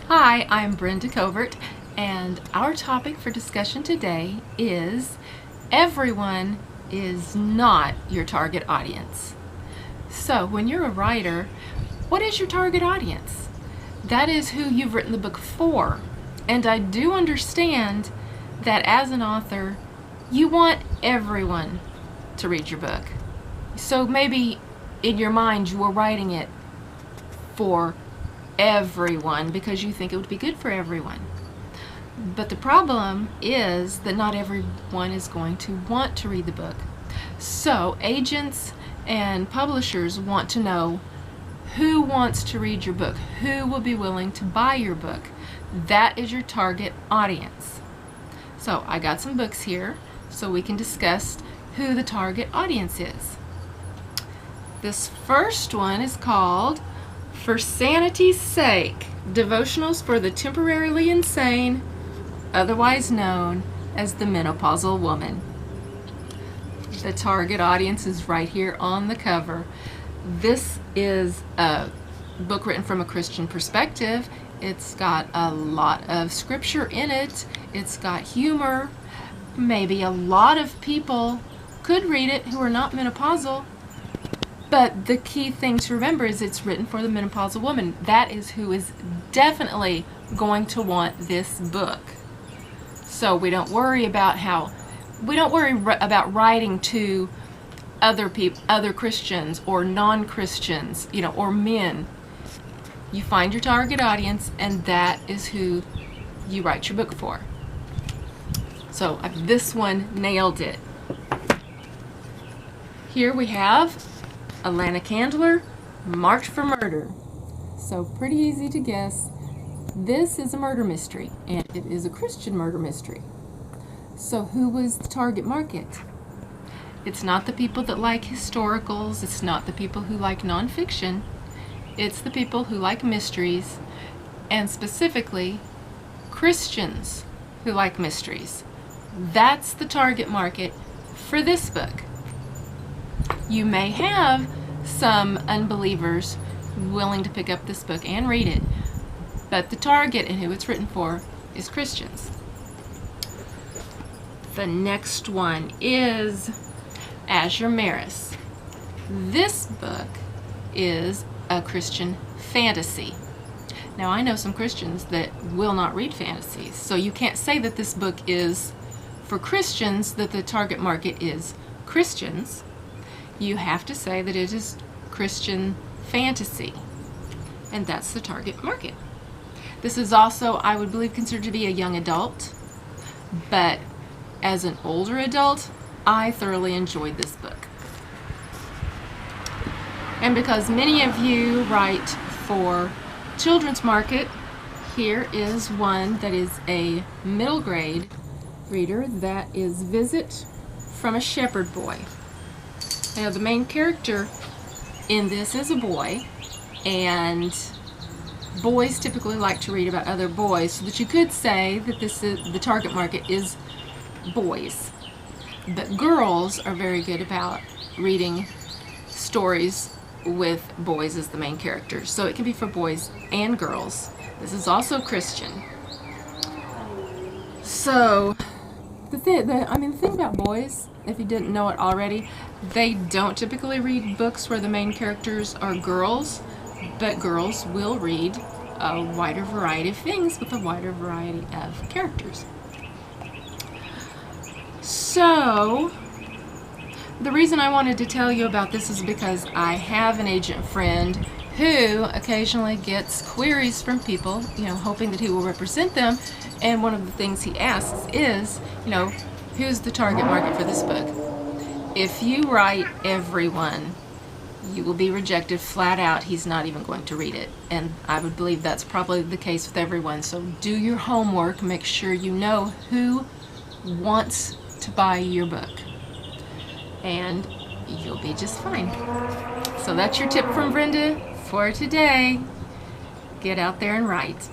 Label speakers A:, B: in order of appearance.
A: Hi, I'm Brenda Covert, and our topic for discussion today is everyone is not your target audience. So, when you're a writer, what is your target audience? That is who you've written the book for. And I do understand that as an author, you want everyone to read your book. So maybe in your mind you were writing it for everyone because you think it would be good for everyone. But the problem is that not everyone is going to want to read the book. So agents and publishers want to know who wants to read your book, who will be willing to buy your book. That is your target audience. So I got some books here so we can discuss who the target audience is. This first one is called For Sanity's Sake, Devotionals for the Temporarily Insane, otherwise known as the Menopausal Woman. The target audience is right here on the cover. This is a book written from a Christian perspective. It's got a lot of scripture in it. It's got humor. Maybe a lot of people could read it who are not menopausal. But the key thing to remember is it's written for the menopausal woman. That is who is definitely going to want this book. So we don't worry about writing to other people, other Christians or non-Christians, or men. You find your target audience, and that is who you write your book for. So this one nailed it. Here we have Alana Candler, March for Murder. So pretty easy to guess. This is a murder mystery, and it is a Christian murder mystery. So who was the target market? It's not the people that like historicals. It's not the people who like nonfiction. It's the people who like mysteries, and specifically Christians who like mysteries. That's the target market for this book. You may have some unbelievers willing to pick up this book and read it, but the target and who it's written for is Christians. The next one is Azure Maris. This book is a Christian fantasy. Now I know some Christians that will not read fantasies, so you can't say that this book is for Christians, that the target market is Christians. You have to say that it is Christian fantasy, and that's the target market. This is also, I would believe, considered to be a young adult, but as an older adult, I thoroughly enjoyed this book. And because many of you write for children's market, here is one that is a middle grade reader. That is Visit from a Shepherd Boy. Now the main character in this is a boy, and boys typically like to read about other boys, so that you could say that this is the target market is boys. But girls are very good about reading stories with boys as the main characters, so it can be for boys and girls. This is also Christian. So the thing about boys, if you didn't know it already, they don't typically read books where the main characters are girls, but girls will read a wider variety of things with a wider variety of characters. So the reason I wanted to tell you about this is because I have an agent friend who occasionally gets queries from people, hoping that he will represent them, and one of the things he asks is, who's the target market for this book? If you write everyone, you will be rejected flat out. He's not even going to read it, and I would believe that's probably the case with everyone. So do your homework, make sure you know who wants to buy your book, and you'll be just fine. So that's your tip from Brenda for today. Get out there and write.